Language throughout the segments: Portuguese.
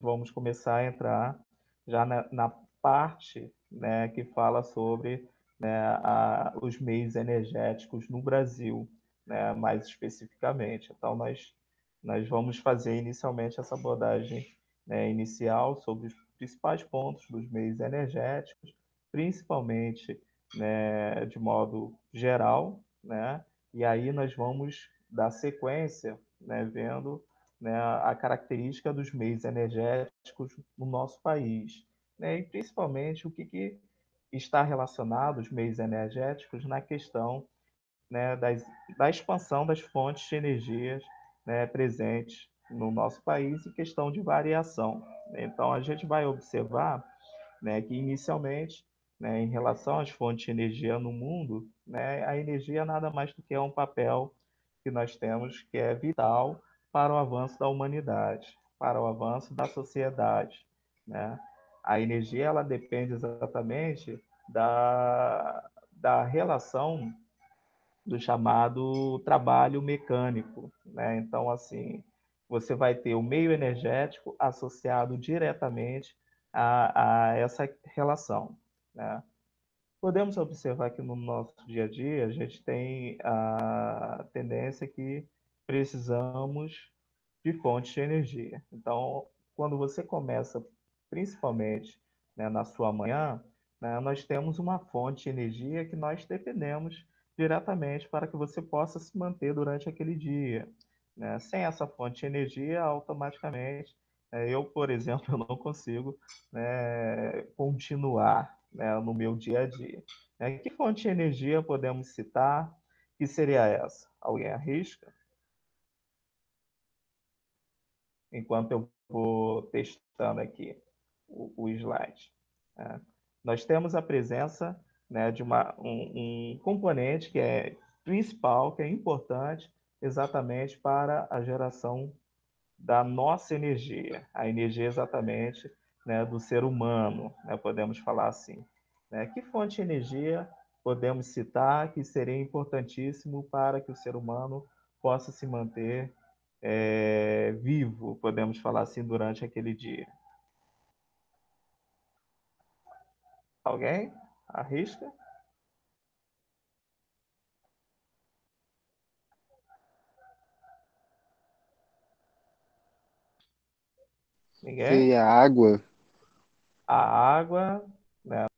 vamos começar a entrar já na parte, né, que fala sobre, né, os meios energéticos no Brasil, né, mais especificamente. Então, nós vamos fazer inicialmente essa abordagem, né, inicial sobre os principais pontos dos meios energéticos, principalmente, né, de modo geral, né, e aí nós vamos dar sequência, né, vendo, né, a característica dos meios energéticos no nosso país, né, e principalmente o que está relacionado os meios energéticos na questão, né, da expansão das fontes de energias, né, presentes no nosso país e questão de variação. Então, a gente vai observar, né, que inicialmente, né, em relação às fontes de energia no mundo, né, a energia nada mais do que é um papel que nós temos que é vital para o avanço da humanidade, para o avanço da sociedade, né? A energia ela depende exatamente da relação do chamado trabalho mecânico, né? Então, assim, você vai ter o meio energético associado diretamente a essa relação, né? Podemos observar que no nosso dia a dia a gente tem a tendência que precisamos de fontes de energia. Então, quando você começa, principalmente, né, na sua manhã, né, nós temos uma fonte de energia que nós dependemos diretamente para que você possa se manter durante aquele dia, né? Sem essa fonte de energia, automaticamente, eu, por exemplo, eu não consigo, né, continuar, né, no meu dia a dia. Que fonte de energia podemos citar? Que seria essa? Alguém arrisca? Enquanto eu vou testando aqui o slide, né? Nós temos a presença, né, de um componente que é principal, que é importante exatamente para a geração da nossa energia, a energia exatamente, né, do ser humano, né, podemos falar assim, né? Que fonte de energia podemos citar que seria importantíssimo para que o ser humano possa se manter vivo, podemos falar assim, durante aquele dia? Alguém? Arrisca? Ninguém? Seria água. A água, né?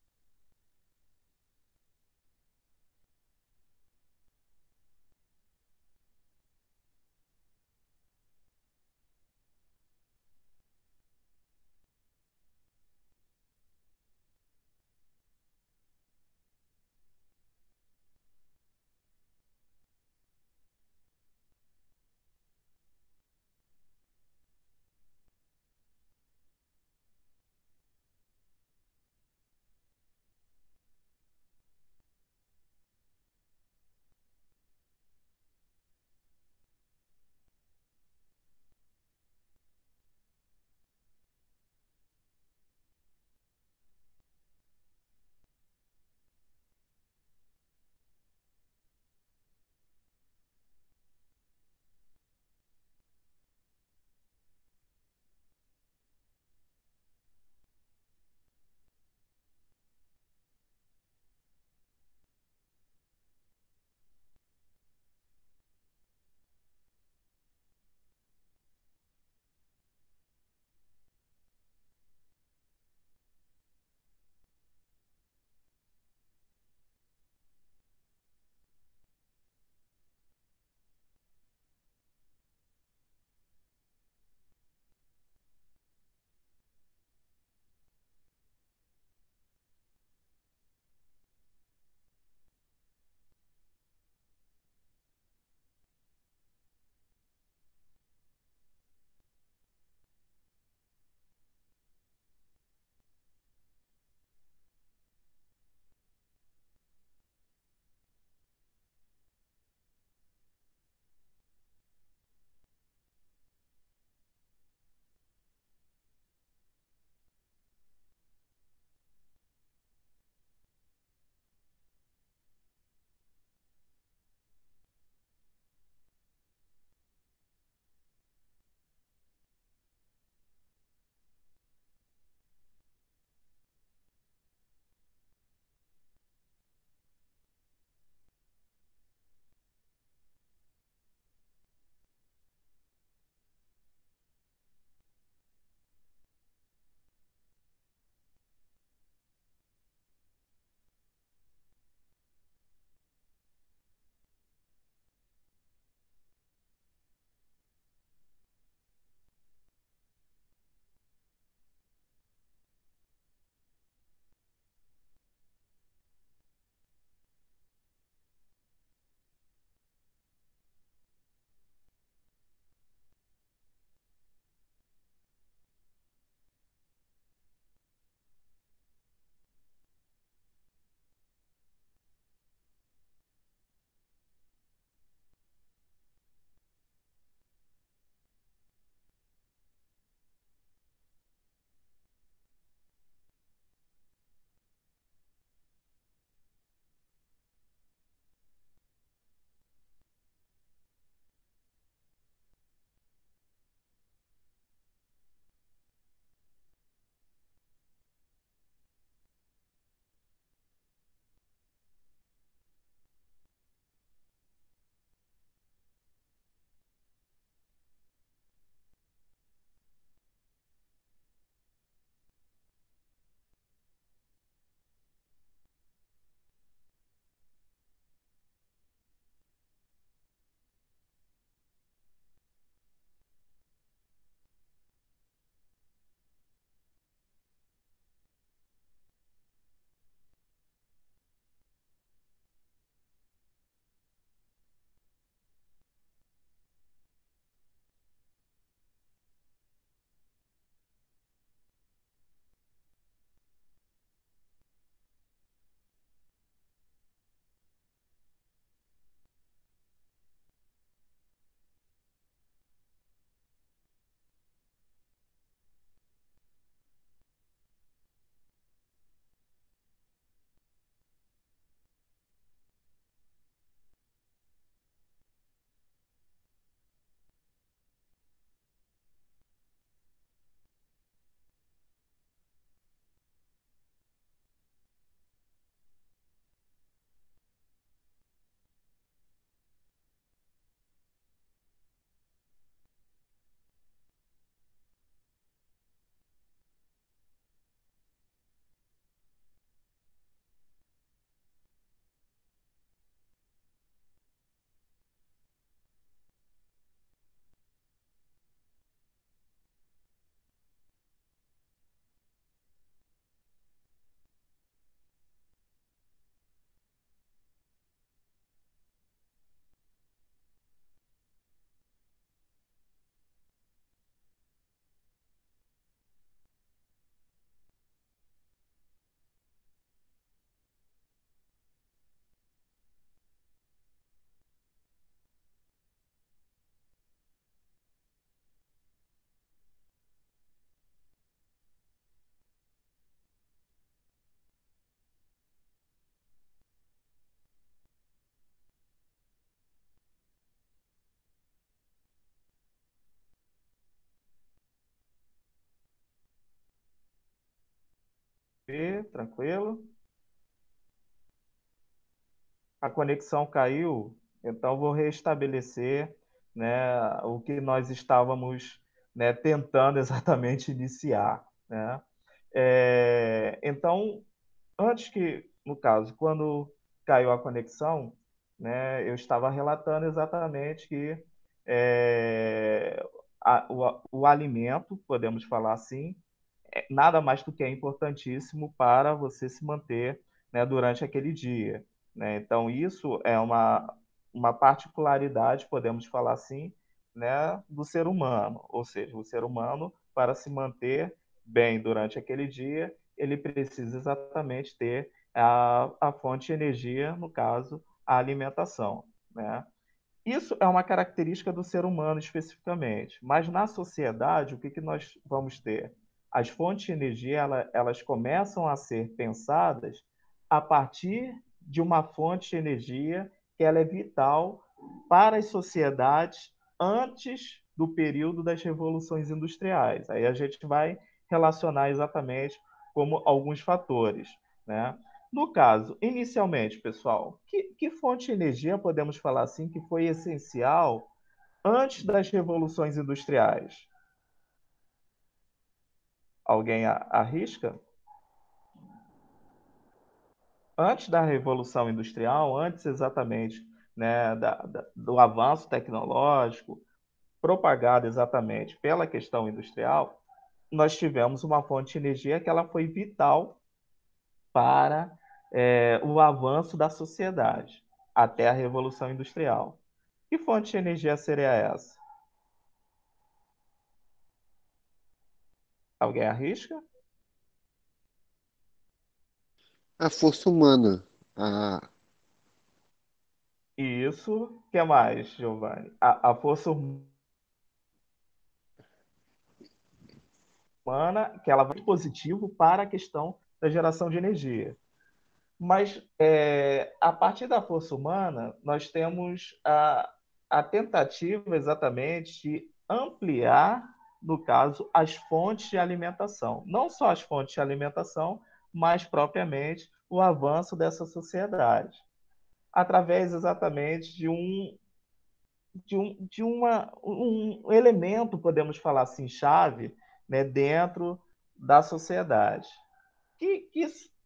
Tranquilo? A conexão caiu, então vou restabelecer, né, o que nós estávamos, né, tentando exatamente iniciar, né? Então, antes que, no caso, quando caiu a conexão, né, eu estava relatando exatamente que é, o alimento, podemos falar assim, nada mais do que é importantíssimo para você se manter, né, durante aquele dia, né? Então, isso é uma particularidade, podemos falar assim, né, do ser humano. Ou seja, o ser humano, para se manter bem durante aquele dia, ele precisa exatamente ter a fonte de energia, no caso, a alimentação, né? Isso é uma característica do ser humano especificamente, mas na sociedade, o que que nós vamos ter? As fontes de energia, elas começam a ser pensadas a partir de uma fonte de energia que ela é vital para as sociedades antes do período das revoluções industriais. Aí a gente vai relacionar exatamente como alguns fatores, né? No caso, inicialmente, pessoal, que fonte de energia podemos falar assim que foi essencial antes das revoluções industriais? Alguém arrisca? Antes da Revolução Industrial, antes exatamente, né, do avanço tecnológico, propagado exatamente pela questão industrial, nós tivemos uma fonte de energia que ela foi vital para o avanço da sociedade até a Revolução Industrial. Que fonte de energia seria essa? Alguém arrisca? A força humana, a, Isso. O que mais, Giovanni? A força humana, que ela vai positivo para a questão da geração de energia. Mas a partir da força humana, nós temos a tentativa exatamente de ampliar, no caso, as fontes de alimentação. Não só as fontes de alimentação, mas propriamente o avanço dessa sociedade, através exatamente de um elemento, podemos falar assim, chave, né, dentro da sociedade. Que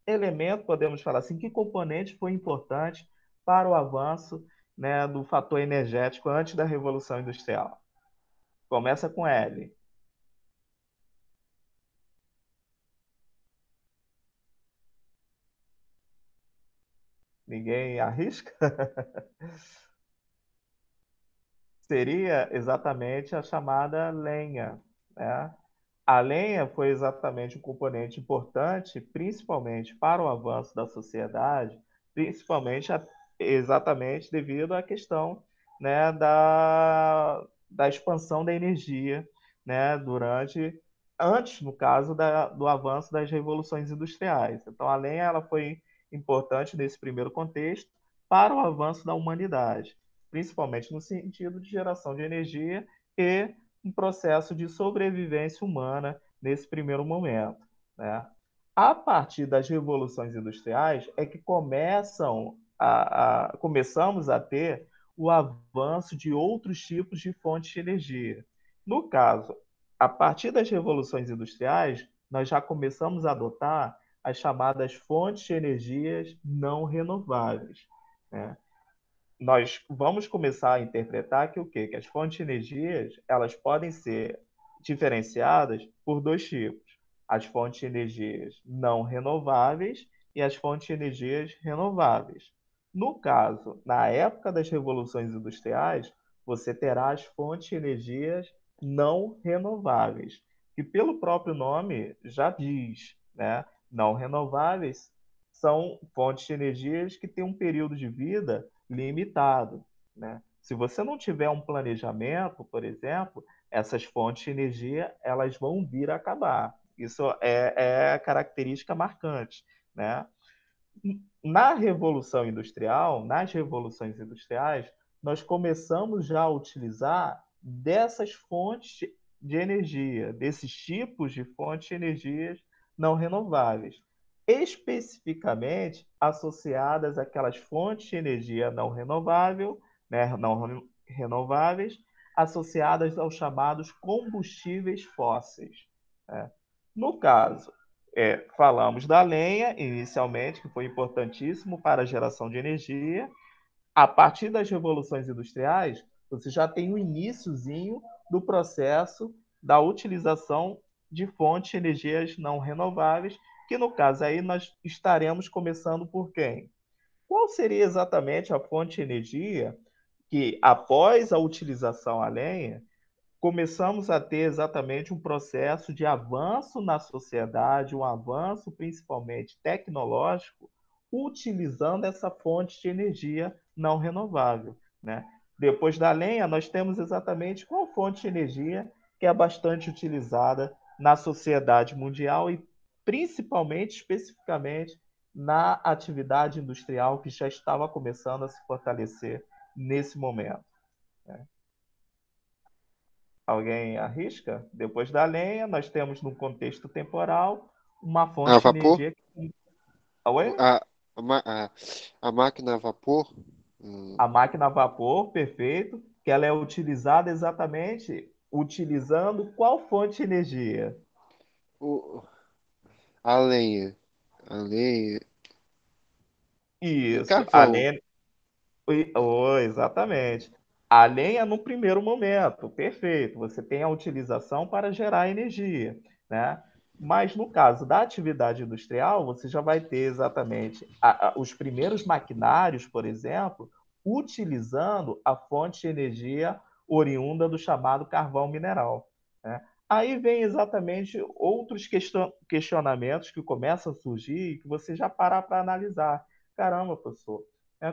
elemento, podemos falar assim, que componente foi importante para o avanço, né, do fator energético antes da Revolução Industrial? Começa com L. Ninguém arrisca? Seria exatamente a chamada lenha, né? A lenha foi exatamente um componente importante, principalmente para o avanço da sociedade, principalmente exatamente devido à questão, né, da expansão da energia, né, antes, no caso, do avanço das revoluções industriais. Então, a lenha ela foi importante nesse primeiro contexto para o avanço da humanidade, principalmente no sentido de geração de energia e um processo de sobrevivência humana nesse primeiro momento, né? A partir das revoluções industriais é que começamos a ter o avanço de outros tipos de fontes de energia. No caso, a partir das revoluções industriais, nós já começamos a adotar as chamadas fontes de energias não renováveis, né? Nós vamos começar a interpretar que o quê? Que as fontes de energias, elas podem ser diferenciadas por dois tipos: as fontes de energias não renováveis e as fontes de energias renováveis. No caso, na época das revoluções industriais, você terá as fontes de energias não renováveis, que pelo próprio nome já diz, né? Não renováveis são fontes de energias que têm um período de vida limitado, né? Se você não tiver um planejamento, por exemplo, essas fontes de energia elas vão vir a acabar. Isso é característica marcante, né? Nas revoluções industriais, nós começamos já a utilizar dessas fontes de energia, desses tipos de fontes de energias não renováveis. especificamente associadas àquelas fontes de energia não renovável, né, não renováveis, associadas aos chamados combustíveis fósseis, né? No caso, falamos da lenha inicialmente, que foi importantíssimo para a geração de energia. A partir das revoluções industriais, você já tem o iniciozinho do processo da utilização de fontes de energias não renováveis, que no caso aí nós estaremos começando por quem? Qual seria exatamente a fonte de energia que, após a utilização a lenha, começamos a ter exatamente um processo de avanço na sociedade, um avanço principalmente tecnológico, utilizando essa fonte de energia não renovável, né? Depois da lenha, nós temos exatamente qual fonte de energia que é bastante utilizada na sociedade mundial e principalmente, especificamente, na atividade industrial que já estava começando a se fortalecer nesse momento, né? Alguém arrisca? Depois da lenha, nós temos, no contexto temporal, uma A fonte de vapor? energia que... Oi? A máquina a vapor? A máquina a vapor, perfeito, que ela é utilizada exatamente utilizando qual fonte de energia? O, a lenha. A lenha. É Isso, a carvão. lenha. Oh, exatamente. A lenha no primeiro momento, perfeito. Você tem a utilização para gerar energia, né? Mas no caso da atividade industrial, você já vai ter exatamente os primeiros maquinários, por exemplo, utilizando a fonte de energia oriunda do chamado carvão mineral, né? Aí vem exatamente outros questionamentos que começam a surgir e que você já parar para analisar. Caramba, professor,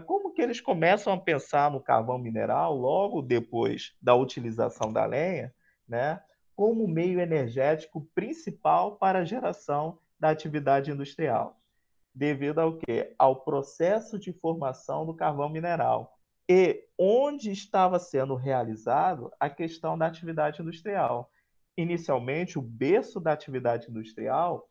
como que eles começam a pensar no carvão mineral logo depois da utilização da lenha, né, como meio energético principal para a geração da atividade industrial, devido ao quê? Ao processo de formação do carvão mineral e onde estava sendo realizado a questão da atividade industrial. Inicialmente, o berço da atividade industrial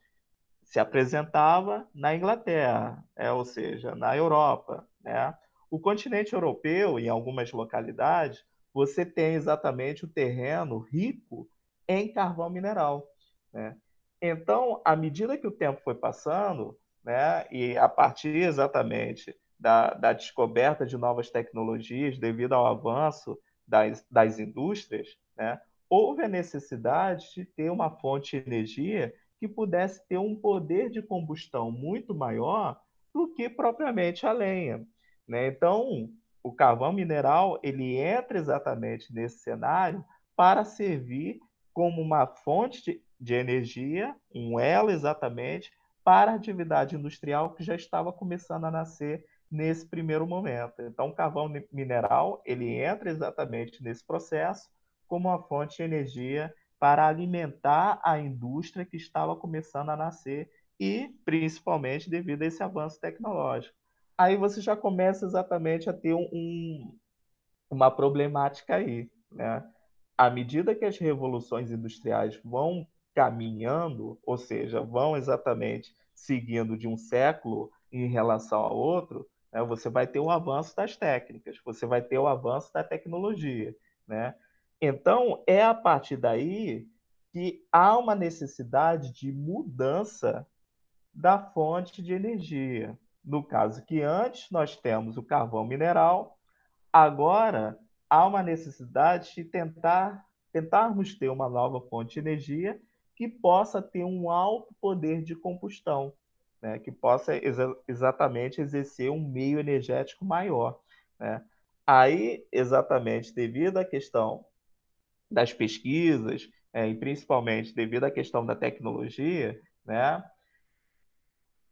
se apresentava na Inglaterra, ou seja, na Europa, né? O continente europeu, em algumas localidades, você tem exatamente o terreno rico em carvão mineral, né? Então, à medida que o tempo foi passando, né, e a partir exatamente da descoberta de novas tecnologias, devido ao avanço das indústrias, né, houve a necessidade de ter uma fonte de energia que pudesse ter um poder de combustão muito maior do que propriamente a lenha, né? Então, o carvão mineral ele entra exatamente nesse cenário para servir como uma fonte de energia, um elo exatamente para a atividade industrial que já estava começando a nascer nesse primeiro momento. Então, o carvão mineral ele entra exatamente nesse processo como uma fonte de energia para alimentar a indústria que estava começando a nascer e principalmente devido a esse avanço tecnológico. Aí você já começa exatamente a ter uma problemática aí, né? À medida que as revoluções industriais vão caminhando, ou seja, vão exatamente seguindo de um século em relação ao outro, né, você vai ter o avanço das técnicas, você vai ter o avanço da tecnologia, né? Então, é a partir daí que há uma necessidade de mudança da fonte de energia. No caso que antes nós temos o carvão mineral, agora há uma necessidade de tentarmos ter uma nova fonte de energia que possa ter um alto poder de combustão, né? Que possa exatamente exercer um meio energético maior, né? Aí, exatamente devido à questão das pesquisas, e principalmente devido à questão da tecnologia, né,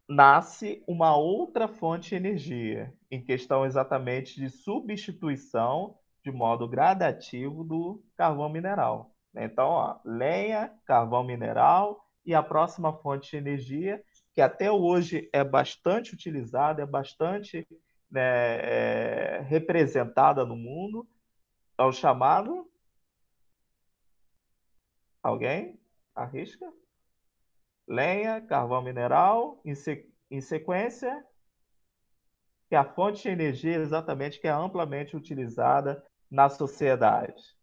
nasce uma outra fonte de energia, em questão exatamente de substituição de modo gradativo do carvão mineral. Então, ó, lenha, carvão mineral e a próxima fonte de energia, que até hoje é bastante utilizada, é bastante, né, representada no mundo, é o chamado. Alguém? Arrisca? lenha, carvão mineral, em sequência, que é a fonte de energia exatamente que é amplamente utilizada na sociedade.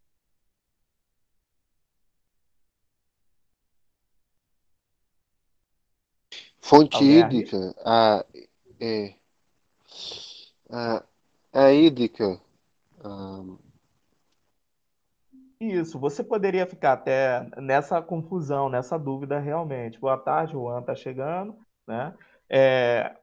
Fonte Alguém arrisca? hídrica, é, a, a hídrica, ah, Isso, você poderia ficar até nessa confusão, nessa dúvida realmente. Boa tarde, Juan está chegando, né?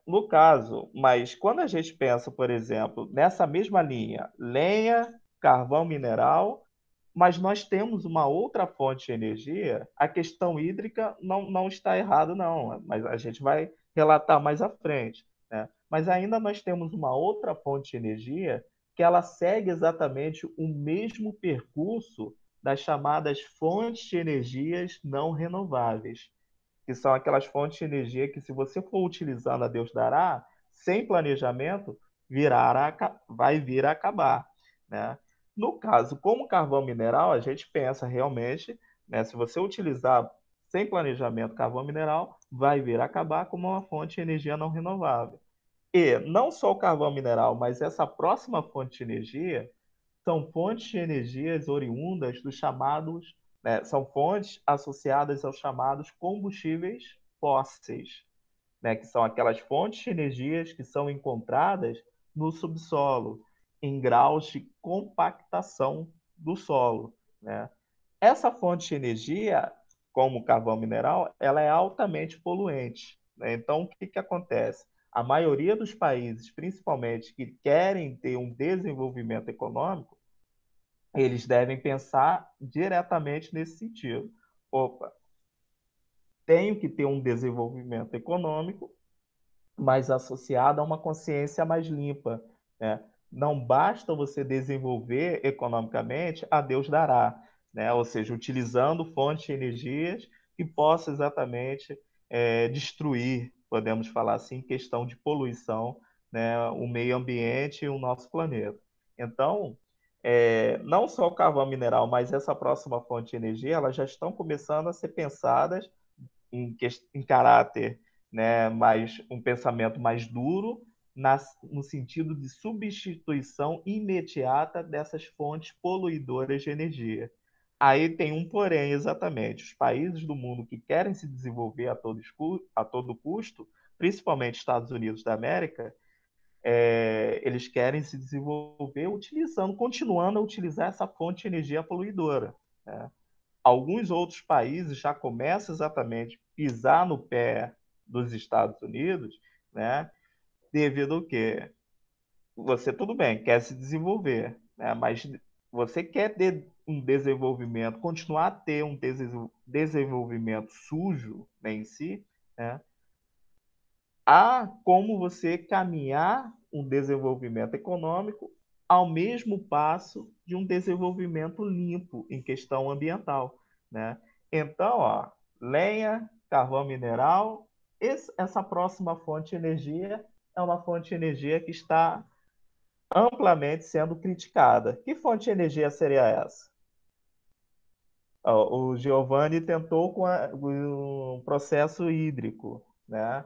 No caso, mas quando a gente pensa, por exemplo, nessa mesma linha, lenha, carvão mineral, mas nós temos uma outra fonte de energia, a questão hídrica não está errado, não, mas a gente vai relatar mais à frente, né? Mas ainda nós temos uma outra fonte de energia que ela segue exatamente o mesmo percurso das chamadas fontes de energias não renováveis, que são aquelas fontes de energia que, se você for utilizando a Deus dará, sem planejamento, vai vir a acabar, né? No caso, como carvão mineral, a gente pensa realmente, né, se você utilizar sem planejamento carvão mineral, vai vir a acabar como uma fonte de energia não renovável. E não só o carvão mineral, mas essa próxima fonte de energia são fontes de energias oriundas dos chamados, né, são fontes associadas aos chamados combustíveis fósseis, né, que são aquelas fontes de energias que são encontradas no subsolo, em graus de compactação do solo, né? Essa fonte de energia, como o carvão mineral, ela é altamente poluente, né? Então, o que que acontece? A maioria dos países, principalmente que querem ter um desenvolvimento econômico, eles devem pensar diretamente nesse sentido. Opa, tenho que ter um desenvolvimento econômico, mas associado a uma consciência mais limpa, né? Não basta você desenvolver economicamente, a Deus dará, né? Ou seja, utilizando fontes de energias que possam exatamente destruir, podemos falar assim, em questão de poluição, né? O meio ambiente e o nosso planeta. Então, não só o carvão mineral, mas essa próxima fonte de energia, elas já estão começando a ser pensadas em caráter, né, mais um pensamento mais duro, no sentido de substituição imediata dessas fontes poluidoras de energia. Aí tem um porém, exatamente. Os países do mundo que querem se desenvolver a todo custo, principalmente Estados Unidos da América, eles querem se desenvolver continuando a utilizar essa fonte de energia poluidora, né? Alguns outros países já começam exatamente a pisar no pé dos Estados Unidos, né? Devido ao quê? Você, tudo bem, quer se desenvolver, né? Mas você quer ter um desenvolvimento, continuar a ter um desenvolvimento sujo, né, em si, né? Há como você caminhar um desenvolvimento econômico ao mesmo passo de um desenvolvimento limpo em questão ambiental, né? Então, ó, lenha, carvão mineral, essa próxima fonte de energia é uma fonte de energia que está amplamente sendo criticada. Que fonte de energia seria essa? Ó, o Giovanni tentou com o processo hídrico, né?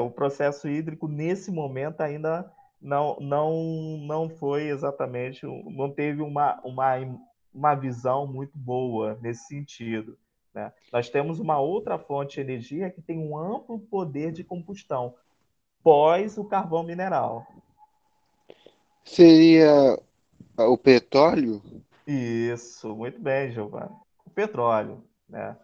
O processo hídrico, nesse momento, ainda não foi exatamente, não teve uma visão muito boa nesse sentido, né? Nós temos uma outra fonte de energia que tem um amplo poder de combustão, pós o carvão mineral. seria o petróleo? Isso, muito bem, Giovanni. O petróleo, né?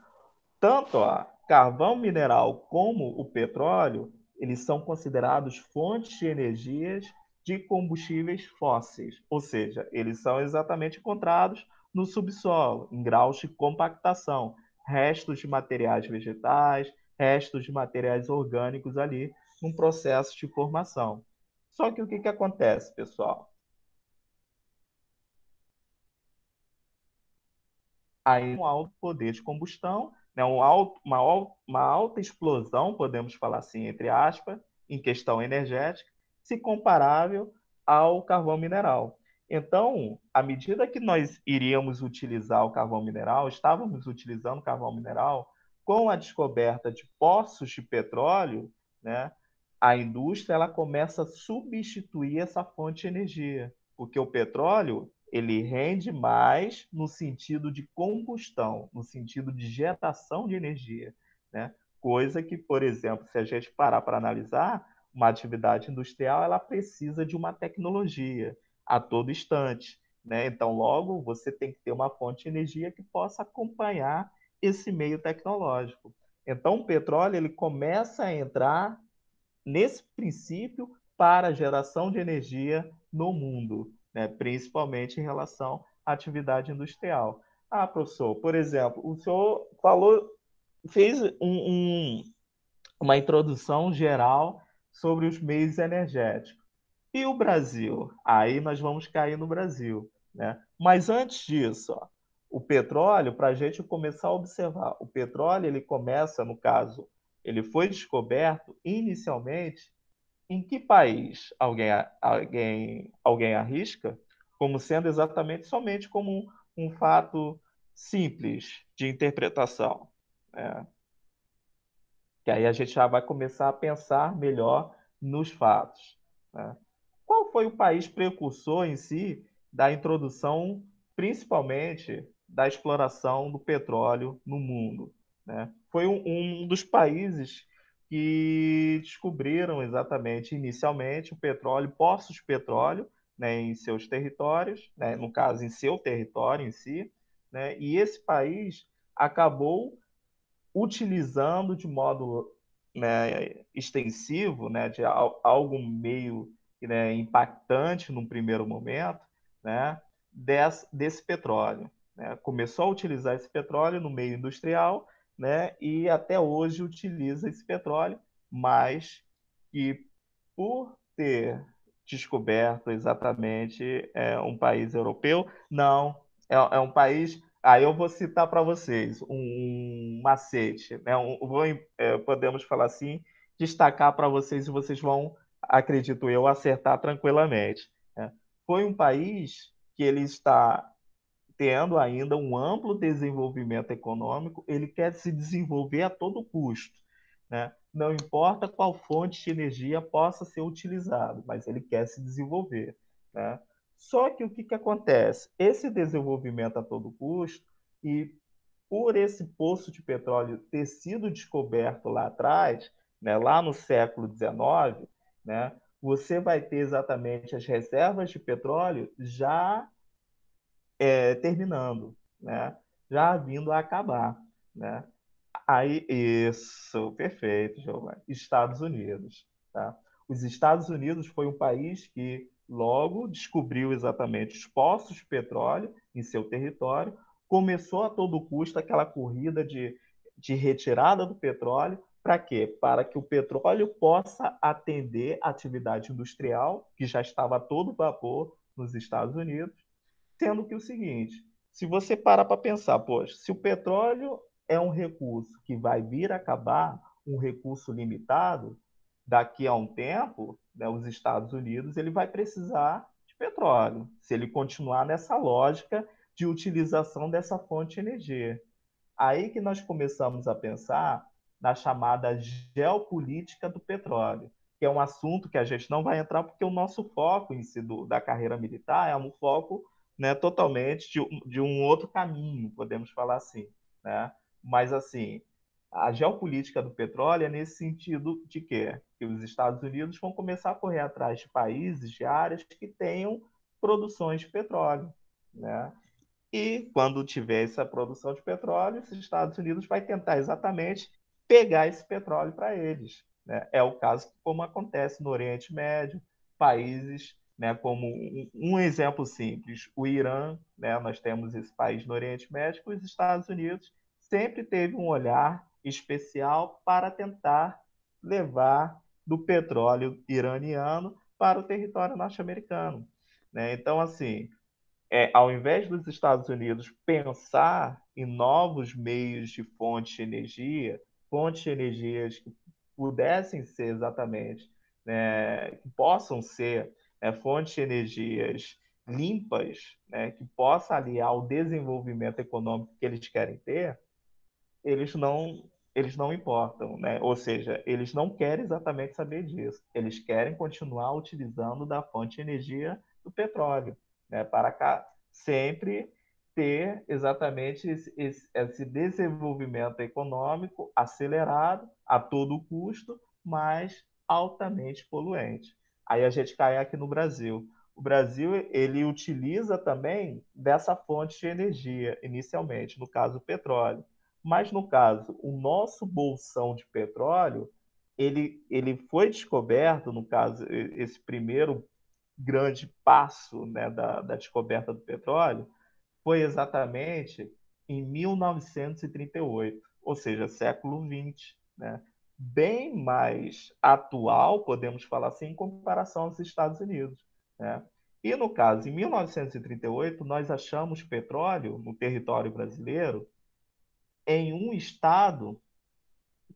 Tanto a carvão mineral como o petróleo, eles são considerados fontes de energias de combustíveis fósseis, ou seja, eles são exatamente encontrados no subsolo, em graus de compactação, restos de materiais vegetais, restos de materiais orgânicos ali, num processo de formação. Só que o que acontece, pessoal? Aí um alto poder de combustão, né, uma alta explosão, podemos falar assim, entre aspas, em questão energética, se comparável ao carvão mineral. Então, à medida que nós iríamos utilizar o carvão mineral, estávamos utilizando o carvão mineral, com a descoberta de poços de petróleo, né, a indústria ela começa a substituir essa fonte de energia, porque o petróleo ele rende mais no sentido de combustão, no sentido de geração de energia, né? Coisa que, por exemplo, se a gente parar para analisar, uma atividade industrial ela precisa de uma tecnologia a todo instante, né? Então, logo, você tem que ter uma fonte de energia que possa acompanhar esse meio tecnológico. Então, o petróleo ele começa a entrar nesse princípio para a geração de energia no mundo, né? Principalmente em relação à atividade industrial. Ah, professor, por exemplo, o senhor falou, fez uma introdução geral sobre os meios energéticos. E o Brasil? Aí nós vamos cair no Brasil, né? Mas antes disso, ó, o petróleo, para a gente começar a observar, o petróleo ele começa, no caso, ele foi descoberto inicialmente em que país? Alguém arrisca? Como sendo exatamente somente como um fato simples de interpretação, né? Que aí a gente já vai começar a pensar melhor nos fatos, né? Qual foi o país precursor em si da introdução, principalmente da exploração do petróleo no mundo, né? Foi um dos países que descobriram exatamente, inicialmente, o petróleo, poços de petróleo, né, em seus territórios, né, no caso, em seu território em si, né, e esse país acabou utilizando de modo, né, extensivo, né, de algo meio, né, impactante num primeiro momento, né, desse petróleo, né? Começou a utilizar esse petróleo no meio industrial, né, e até hoje utiliza esse petróleo, mas que por ter descoberto exatamente um país europeu, não, é um país. Aí eu vou citar para vocês um macete, né? Podemos falar assim, destacar para vocês e vocês vão, acredito eu, acertar tranquilamente, né? Foi um país que ele está tendo ainda um amplo desenvolvimento econômico, ele quer se desenvolver a todo custo, né? Não importa qual fonte de energia possa ser utilizado, mas ele quer se desenvolver, né? Só que o que acontece? Esse desenvolvimento a todo custo, e por esse poço de petróleo ter sido descoberto lá atrás, né, lá no século XIX, né, você vai ter exatamente as reservas de petróleo já terminando, né? Já vindo a acabar, né? Aí, isso, perfeito, Giovanni. Estados Unidos, tá? Os Estados Unidos foi um país que logo descobriu exatamente os poços de petróleo em seu território, começou a todo custo aquela corrida de retirada do petróleo, para quê? Para que o petróleo possa atender a atividade industrial, que já estava a todo vapor nos Estados Unidos, sendo que o seguinte, se você parar para pensar, poxa, se o petróleo é um recurso que vai vir a acabar, um recurso limitado, daqui a um tempo, né, os Estados Unidos ele vai precisar de petróleo, se ele continuar nessa lógica de utilização dessa fonte de energia. Aí que nós começamos a pensar na chamada geopolítica do petróleo, que é um assunto que a gente não vai entrar porque o nosso foco em si da carreira militar é um foco, né, totalmente de um outro caminho, podemos falar assim, né? Mas assim, a geopolítica do petróleo é nesse sentido de quê? Que os Estados Unidos vão começar a correr atrás de países, de áreas que tenham produções de petróleo, né? E quando tiver essa produção de petróleo, os Estados Unidos vai tentar exatamente pegar esse petróleo para eles, né? É o caso como acontece no Oriente Médio, países, né, como um exemplo simples, o Irã, né, nós temos esse país no Oriente Médio, os Estados Unidos sempre teve um olhar especial para tentar levar do petróleo iraniano para o território norte-americano, né? Então, assim, ao invés dos Estados Unidos pensar em novos meios de fontes de energias que pudessem ser exatamente, né, que possam ser, né, fontes de energias limpas, né, que possa aliar o desenvolvimento econômico que eles querem ter, eles não eles não importam, né? Ou seja, eles não querem exatamente saber disso. Eles querem continuar utilizando da fonte de energia do petróleo, né? Para cá sempre ter exatamente esse desenvolvimento econômico acelerado a todo custo, mas altamente poluente. Aí a gente cai aqui no Brasil. O Brasil ele utiliza também dessa fonte de energia inicialmente, no caso o petróleo. Mas no caso, o nosso bolsão de petróleo, ele foi descoberto, no caso, esse primeiro grande passo, né, da descoberta do petróleo, foi exatamente em 1938, ou seja, século XX, né? Bem mais atual, podemos falar assim, em comparação aos Estados Unidos, né? E no caso, em 1938, nós achamos petróleo no território brasileiro em um estado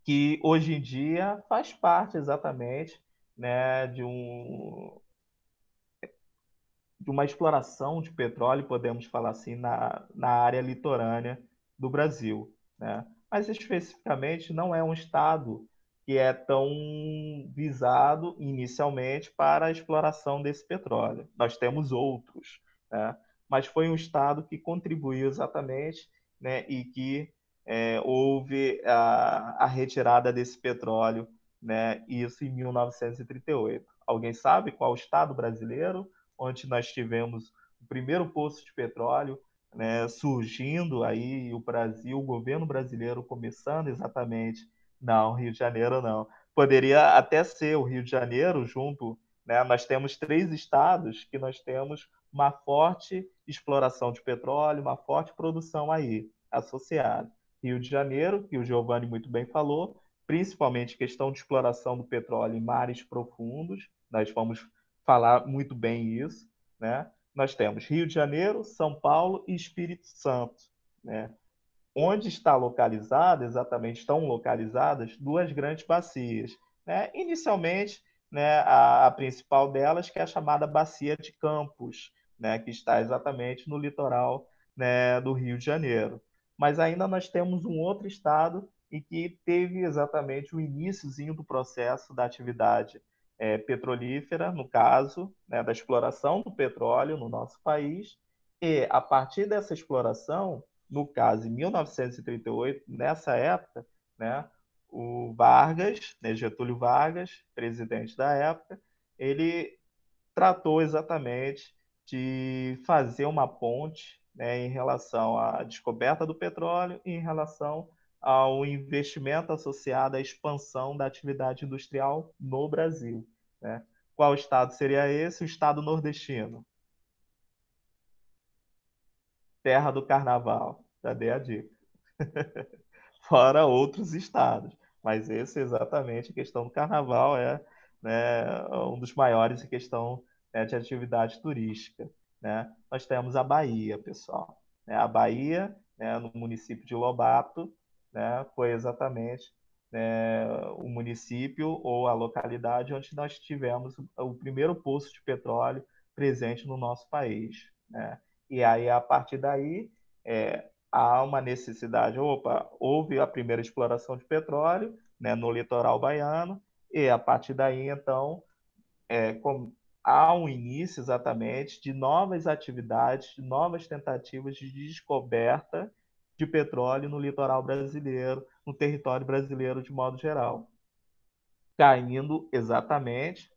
que hoje em dia faz parte exatamente, né, de uma exploração de petróleo, podemos falar assim, na área litorânea do Brasil, né? Mas especificamente não é um estado que é tão visado inicialmente para a exploração desse petróleo. Nós temos outros, né? Mas foi um estado que contribuiu exatamente, né, e que houve a retirada desse petróleo, né, isso em 1938. Alguém sabe qual estado brasileiro onde nós tivemos o primeiro poço de petróleo, né, surgindo aí o Brasil, o governo brasileiro começando exatamente. Não, Rio de Janeiro não. Poderia até ser o Rio de Janeiro junto, né? Nós temos três estados que nós temos uma forte exploração de petróleo, uma forte produção aí associada. Rio de Janeiro, que o Giovanni muito bem falou, principalmente questão de exploração do petróleo em mares profundos. Nós vamos falar muito bem isso, né? Nós temos Rio de Janeiro, São Paulo e Espírito Santo, né? Onde está localizada, exatamente estão localizadas duas grandes bacias, né? Inicialmente, né, a principal delas, que é a chamada Bacia de Campos, né, que está exatamente no litoral, né, do Rio de Janeiro. Mas ainda nós temos um outro estado em que teve exatamente o iníciozinho do processo da atividade petrolífera, no caso, né, da exploração do petróleo no nosso país, e a partir dessa exploração, no caso, em 1938, nessa época, né, o Vargas, né, Getúlio Vargas, presidente da época, ele tratou exatamente de fazer uma ponte, né, em relação à descoberta do petróleo e em relação ao investimento associado à expansão da atividade industrial no Brasil, né? Qual estado seria esse? O estado nordestino, terra do carnaval. Já dei a dica. Fora outros estados. Mas esse exatamente, a questão do carnaval é, né, um dos maiores em questão, né, de atividade turística, né? Nós temos a Bahia, pessoal. Né? A Bahia, né, no município de Lobato, né, foi exatamente, né, o município ou a localidade onde nós tivemos o primeiro poço de petróleo presente no nosso país, né? E aí, a partir daí, há uma necessidade. Opa, houve a primeira exploração de petróleo, né, no litoral baiano, e a partir daí, então, há um início exatamente de novas atividades, de novas tentativas de descoberta de petróleo no litoral brasileiro, no território brasileiro de modo geral, caindo exatamente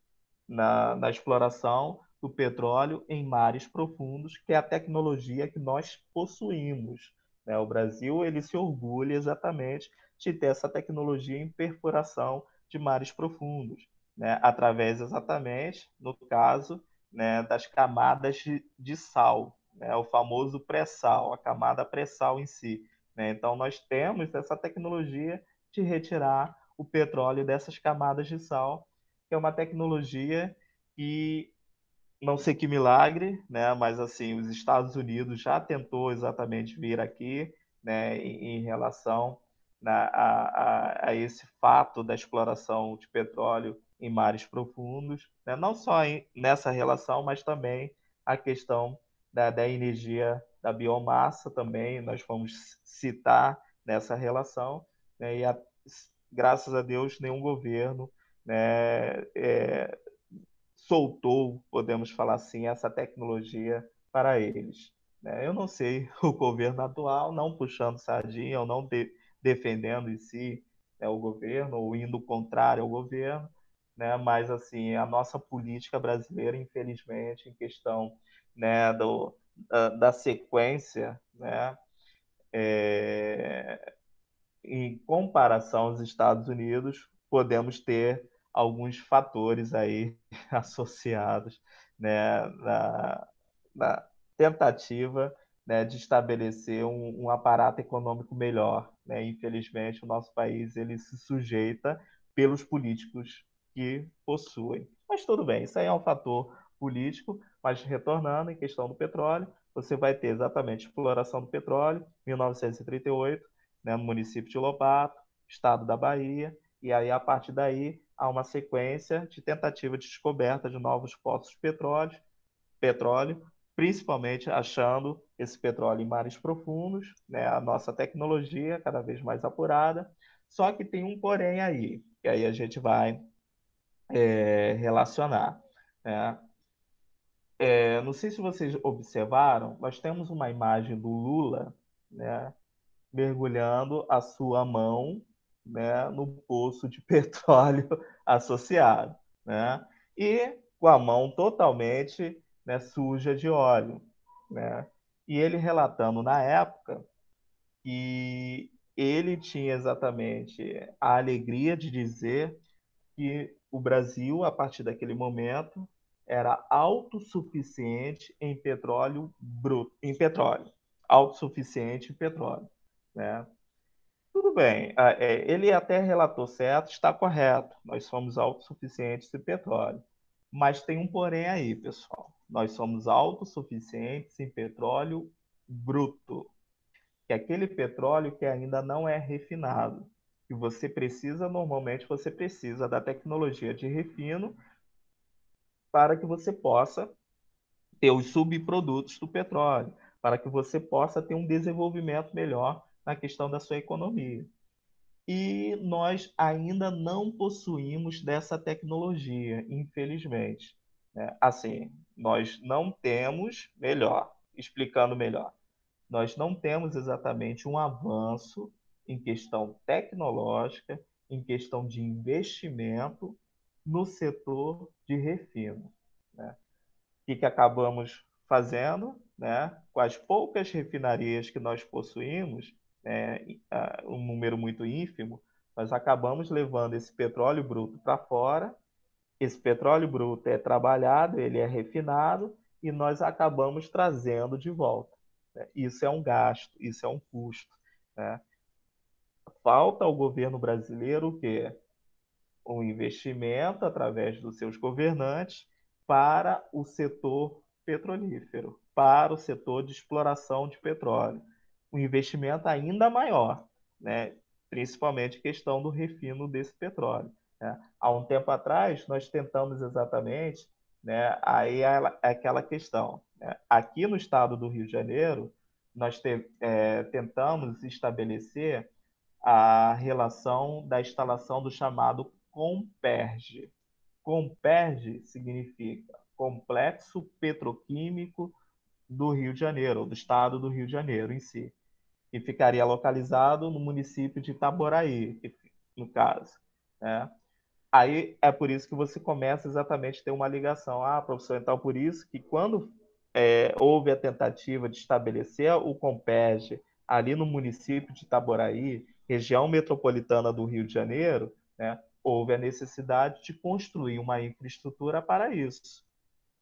na exploração do petróleo em mares profundos, que é a tecnologia que nós possuímos, né? O Brasil ele se orgulha exatamente de ter essa tecnologia em perfuração de mares profundos, né? Através exatamente, no caso, né, das camadas de sal, né? O famoso pré-sal, a camada pré-sal em si, né? Então nós temos essa tecnologia de retirar o petróleo dessas camadas de sal, que é uma tecnologia que não sei que milagre, né? Mas assim, os Estados Unidos já tentou exatamente vir aqui, né? Em relação, né, a esse fato da exploração de petróleo em mares profundos, né? Não só nessa relação, mas também a questão da energia da biomassa também nós vamos citar nessa relação, né? graças a Deus, nenhum governo, né, soltou, podemos falar assim, essa tecnologia para eles, né? Eu não sei o governo atual, não puxando sardinha ou não defendendo em si, né, o governo ou indo contrário ao governo, né? Mas assim, a nossa política brasileira, infelizmente, em questão, né, da sequência, né, é, em comparação aos Estados Unidos, podemos ter alguns fatores aí associados, né, na tentativa, né, de estabelecer um aparato econômico melhor, né? Infelizmente, o nosso país ele se sujeita pelos políticos que possuem. Mas tudo bem, isso aí é um fator político, mas retornando em questão do petróleo, você vai ter exatamente exploração do petróleo, 1938, né, no município de Lobato, estado da Bahia, e aí a partir daí há uma sequência de tentativa de descoberta de novos poços de petróleo, principalmente achando esse petróleo em mares profundos, né, a nossa tecnologia cada vez mais apurada, só que tem um porém aí, que aí a gente vai relacionar, né? Não sei se vocês observaram, nós temos uma imagem do Lula, né, mergulhando a sua mão, né, no poço de petróleo associado, né, e com a mão totalmente, né, suja de óleo, né, e ele relatando na época que ele tinha exatamente a alegria de dizer que o Brasil, a partir daquele momento, era autossuficiente em petróleo bruto, em petróleo, autossuficiente em petróleo, né? Tudo bem, ele até relatou certo, está correto. Nós somos autossuficientes em petróleo. Mas tem um porém aí, pessoal. Nós somos autossuficientes em petróleo bruto, que é aquele petróleo que ainda não é refinado. E você precisa, normalmente, você precisa da tecnologia de refino para que você possa ter os subprodutos do petróleo, para que você possa ter um desenvolvimento melhor na questão da sua economia. E nós ainda não possuímos dessa tecnologia, infelizmente, né? Assim, nós não temos, melhor, explicando melhor, nós não temos exatamente um avanço em questão tecnológica, em questão de investimento no setor de refino, né? Que acabamos fazendo, né, com as poucas refinarias que nós possuímos, né, um número muito ínfimo, nós acabamos levando esse petróleo bruto para fora. Esse petróleo bruto é trabalhado, ele é refinado e nós acabamos trazendo de volta, né? Isso é um gasto, isso é um custo, né? Falta ao governo brasileiro o quê? Um investimento através dos seus governantes para o setor petrolífero, para o setor de exploração de petróleo. Um investimento ainda maior, né? Principalmente questão do refino desse petróleo, né? Há um tempo atrás, nós tentamos exatamente, né, aí é aquela questão, né? Aqui no estado do Rio de Janeiro, nós tentamos estabelecer a relação da instalação do chamado Comperge. Comperge significa Complexo Petroquímico do Rio de Janeiro, ou do estado do Rio de Janeiro em si, que ficaria localizado no município de Itaboraí, no caso, né? Aí é por isso que você começa exatamente a ter uma ligação. Ah, professor, então por isso que quando houve a tentativa de estabelecer o Compege ali no município de Itaboraí, região metropolitana do Rio de Janeiro, né, houve a necessidade de construir uma infraestrutura para isso.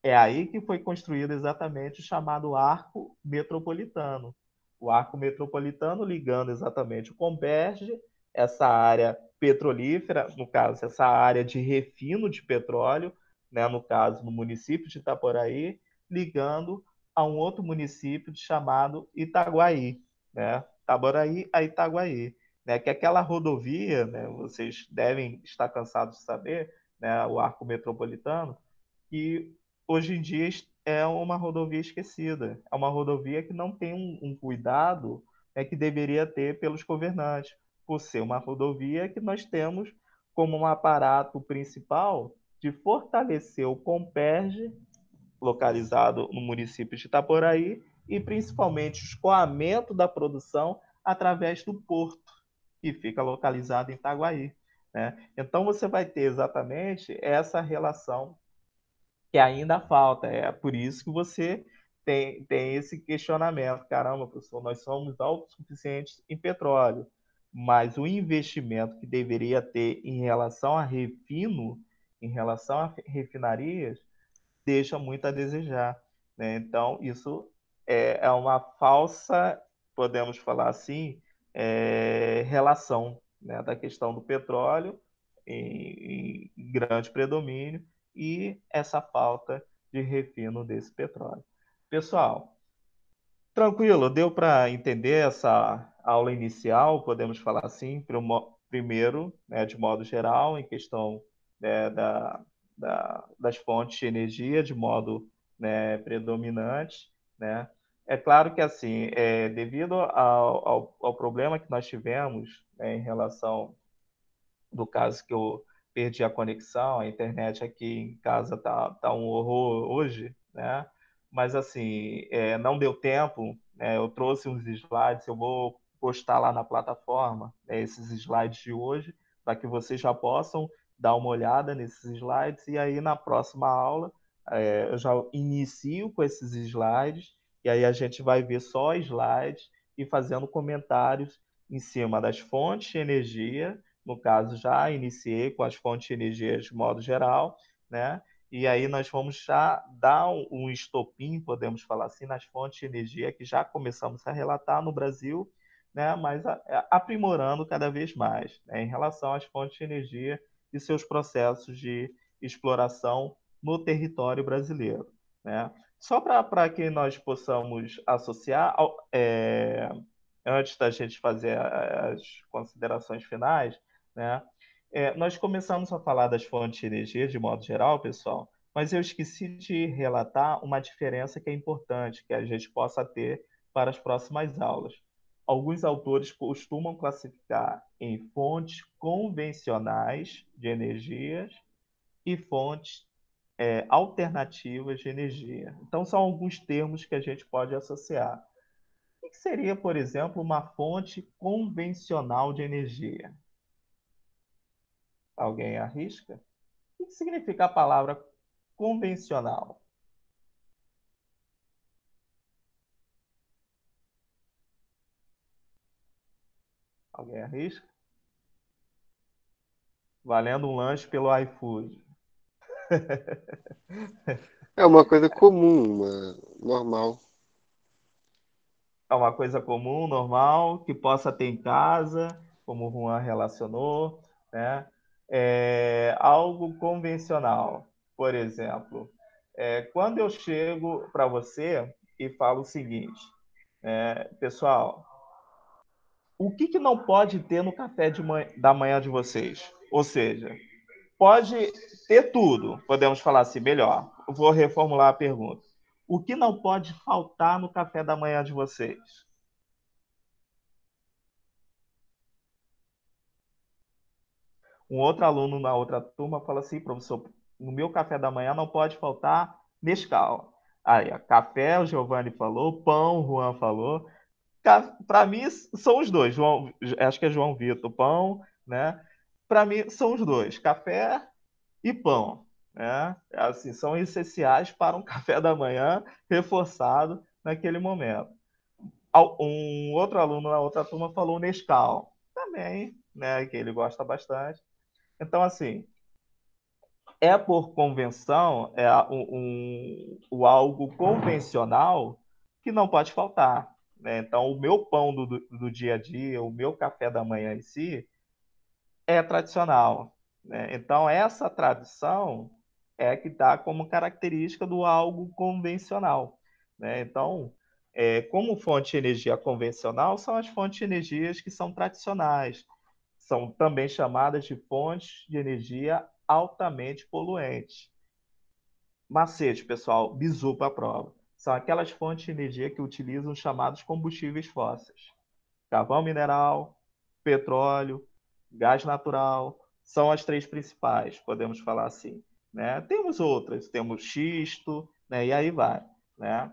É aí que foi construído exatamente o chamado Arco Metropolitano. O Arco Metropolitano ligando exatamente o Comberge, essa área petrolífera, no caso, essa área de refino de petróleo, né, no caso, no município de Itaporaí, ligando a um outro município chamado Itaguaí, né? Itaboraí a Itaguaí, né? Que é aquela rodovia, né, vocês devem estar cansados de saber, né, o Arco Metropolitano, que hoje em dia é uma rodovia esquecida. É uma rodovia que não tem um cuidado, né, que deveria ter pelos governantes. por ser uma rodovia que nós temos como um aparato principal de fortalecer o Comperj, localizado no município de Itaporaí, e principalmente o escoamento da produção através do porto, que fica localizado em Itaguaí. Né? Então você vai ter exatamente essa relação que ainda falta. É por isso que você tem esse questionamento. Caramba, professor, nós somos autossuficientes em petróleo, mas o investimento que deveria ter em relação a refino, em relação a refinarias, deixa muito a desejar. Né? Então, isso é uma falsa, podemos falar assim, relação, né, da questão do petróleo em grande predomínio e essa falta de refino desse petróleo. Pessoal, tranquilo, deu para entender essa aula inicial, podemos falar assim, primeiro, né, de modo geral, em questão, né, das fontes de energia, de modo, né, predominante, né? É claro que, assim, devido ao problema que nós tivemos, né, em relação do caso que eu perdi a conexão, a internet aqui em casa tá um horror hoje, né? Mas assim, não deu tempo, né? Eu trouxe uns slides, eu vou postar lá na plataforma, né, esses slides de hoje, para que vocês já possam dar uma olhada nesses slides e aí na próxima aula eu já inicio com esses slides e aí a gente vai ver só slides e fazendo comentários em cima das fontes de energia. No caso, já iniciei com as fontes de energia de modo geral, né? E aí nós vamos já dar um estopim, podemos falar assim, nas fontes de energia que já começamos a relatar no Brasil, né? Mas aprimorando cada vez mais, né? Em relação às fontes de energia e seus processos de exploração no território brasileiro, né? Só para que nós possamos associar, antes da gente fazer as considerações finais, né? Nós começamos a falar das fontes de energia de modo geral, pessoal, mas eu esqueci de relatar uma diferença que é importante, que a gente possa ter para as próximas aulas. Alguns autores costumam classificar em fontes convencionais de energias e fontes alternativas de energia. Então, são alguns termos que a gente pode associar. O que seria, por exemplo, uma fonte convencional de energia? Alguém arrisca? O que significa a palavra convencional? Alguém arrisca? Valendo um lanche pelo iFood. É uma coisa comum, normal. É uma coisa comum, normal, que possa ter em casa, como o Juan relacionou, né? Algo convencional. Por exemplo, quando eu chego para você e falo o seguinte, pessoal, o que não pode ter no café da manhã de vocês? Ou seja, pode ter tudo, podemos falar assim, melhor. Eu vou reformular a pergunta. O que não pode faltar no café da manhã de vocês? Um outro aluno na outra turma fala assim, professor, no meu café da manhã não pode faltar Nescau. Aí, café, o Giovanni falou, pão, o Juan falou. Para mim, são os dois. João, acho que é João Vitor, pão, né? Para mim, são os dois, café e pão. Né? Assim, são essenciais para um café da manhã reforçado naquele momento. Um outro aluno na outra turma falou Nescau, também, né? Que ele gosta bastante. Então, assim, por convenção, o algo convencional que não pode faltar. Né? Então, o meu pão do dia a dia, o meu café da manhã em si, é tradicional. Né? Então, essa tradição é que dá como característica do algo convencional. Né? Então, como fonte de energia convencional, são as fontes de energias que são tradicionais. São também chamadas de fontes de energia altamente poluentes. Macete, pessoal, bizu para a prova. São aquelas fontes de energia que utilizam os chamados combustíveis fósseis. Carvão mineral, petróleo, gás natural, são as três principais, podemos falar assim, né? Temos outras, temos xisto, né? E aí vai, né?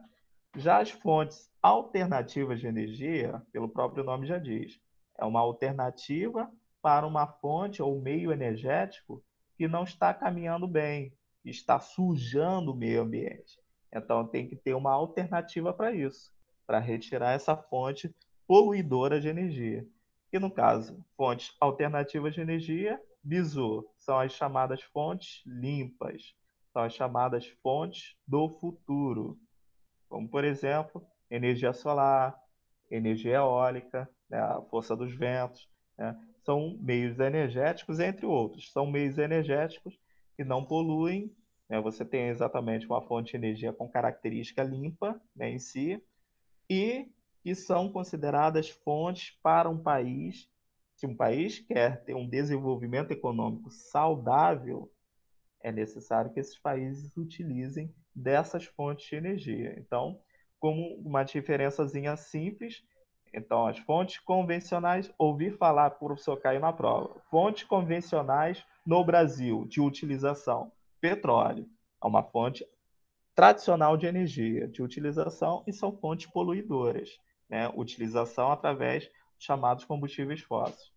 Já as fontes alternativas de energia, pelo próprio nome já diz, é uma alternativa para uma fonte ou meio energético que não está caminhando bem, está sujando o meio ambiente. Então tem que ter uma alternativa para isso, para retirar essa fonte poluidora de energia. E no caso, fontes alternativas de energia, BISO, são as chamadas fontes limpas, são as chamadas fontes do futuro, como, por exemplo, energia solar, energia eólica, né, a força dos ventos, né, são meios energéticos, entre outros. São meios energéticos que não poluem, né, você tem exatamente uma fonte de energia com característica limpa, né, em si, e que são consideradas fontes para um país. Se um país quer ter um desenvolvimento econômico saudável, é necessário que esses países utilizem dessas fontes de energia. Então, como uma diferençazinha simples, então as fontes convencionais, ouvi falar, por o professor Caio na prova, fontes convencionais no Brasil de utilização, petróleo, é uma fonte tradicional de energia, de utilização, e são fontes poluidoras, né? Utilização através dos chamados combustíveis fósseis.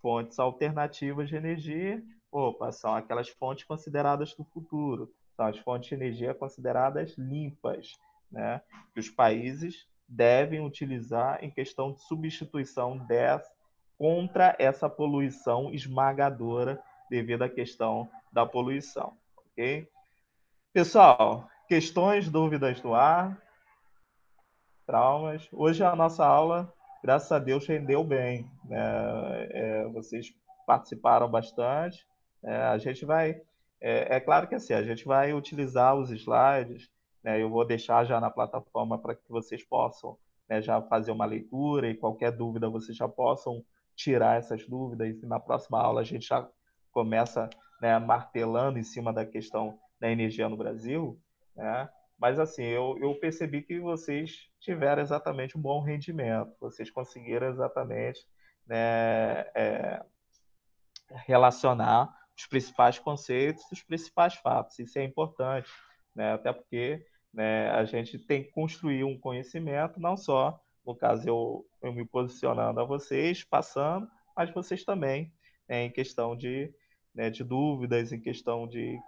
Fontes alternativas de energia, opa, são aquelas fontes consideradas do futuro, são as fontes de energia consideradas limpas, né? Que os países devem utilizar em questão de substituição dessa, contra essa poluição esmagadora devido à questão da poluição, ok? Pessoal, questões, dúvidas no ar, traumas. Hoje a nossa aula, graças a Deus, rendeu bem, né? Vocês participaram bastante. A gente vai, é claro que assim, a gente vai utilizar os slides, né? Eu vou deixar já na plataforma para que vocês possam, né, já fazer uma leitura e qualquer dúvida vocês já possam tirar essas dúvidas. E na próxima aula a gente já começa, né, martelando em cima da questão da energia no Brasil, né? Mas assim, eu percebi que vocês tiveram exatamente um bom rendimento, vocês conseguiram exatamente, né, relacionar os principais conceitos, os principais fatos. Isso é importante, né? Até porque, né, a gente tem que construir um conhecimento, não só, no caso, eu me posicionando a vocês, passando, mas vocês também, né, em questão de, né, de dúvidas, em questão de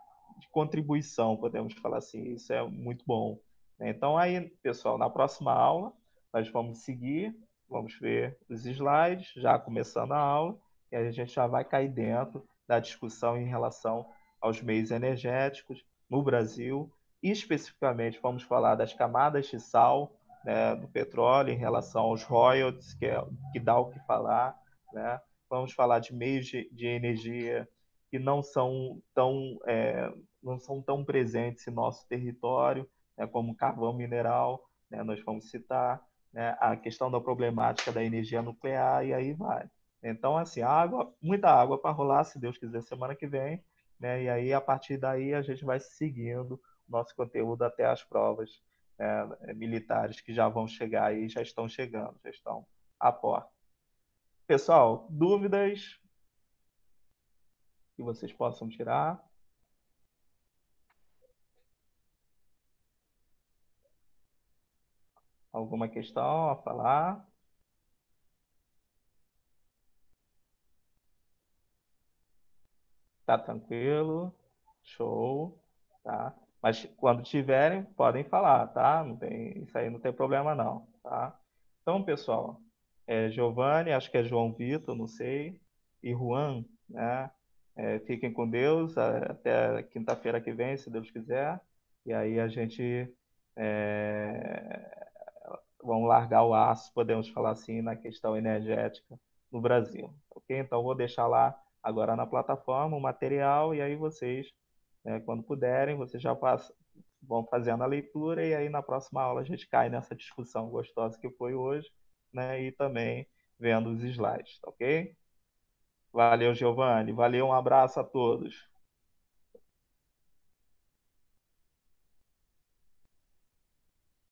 contribuição, podemos falar assim. Isso é muito bom, né? Então, aí, pessoal, na próxima aula, nós vamos seguir, vamos ver os slides, já começando a aula, e a gente já vai cair dentro da discussão em relação aos meios energéticos no Brasil, e especificamente vamos falar das camadas de sal, né, do petróleo em relação aos royalties, que dá o que falar, né? Vamos falar de meios de energia que não são tão presentes em nosso território, né, como carvão mineral, né, nós vamos citar, né, a questão da problemática da energia nuclear, e aí vai. Então, assim, água, muita água para rolar, se Deus quiser, semana que vem, né? E aí, a partir daí, a gente vai seguindo o nosso conteúdo até as provas, né, militares que já vão chegar e já estão chegando, já estão à porta. Pessoal, dúvidas que vocês possam tirar? Alguma questão a falar? Tá tranquilo? Show, tá? Mas quando tiverem, podem falar, tá? Não tem, isso aí não tem problema não, tá? Então, pessoal, Giovanni, acho que é João Vitor, não sei, e Juan, né? Fiquem com Deus, até quinta-feira que vem, se Deus quiser. E aí a gente vamos largar o aço, podemos falar assim, na questão energética no Brasil, ok? Então, vou deixar lá agora na plataforma o material, e aí vocês, né, quando puderem, vocês já vão fazendo a leitura, e aí na próxima aula a gente cai nessa discussão gostosa que foi hoje, né, e também vendo os slides, ok? Valeu, Giovanni. Valeu, um abraço a todos.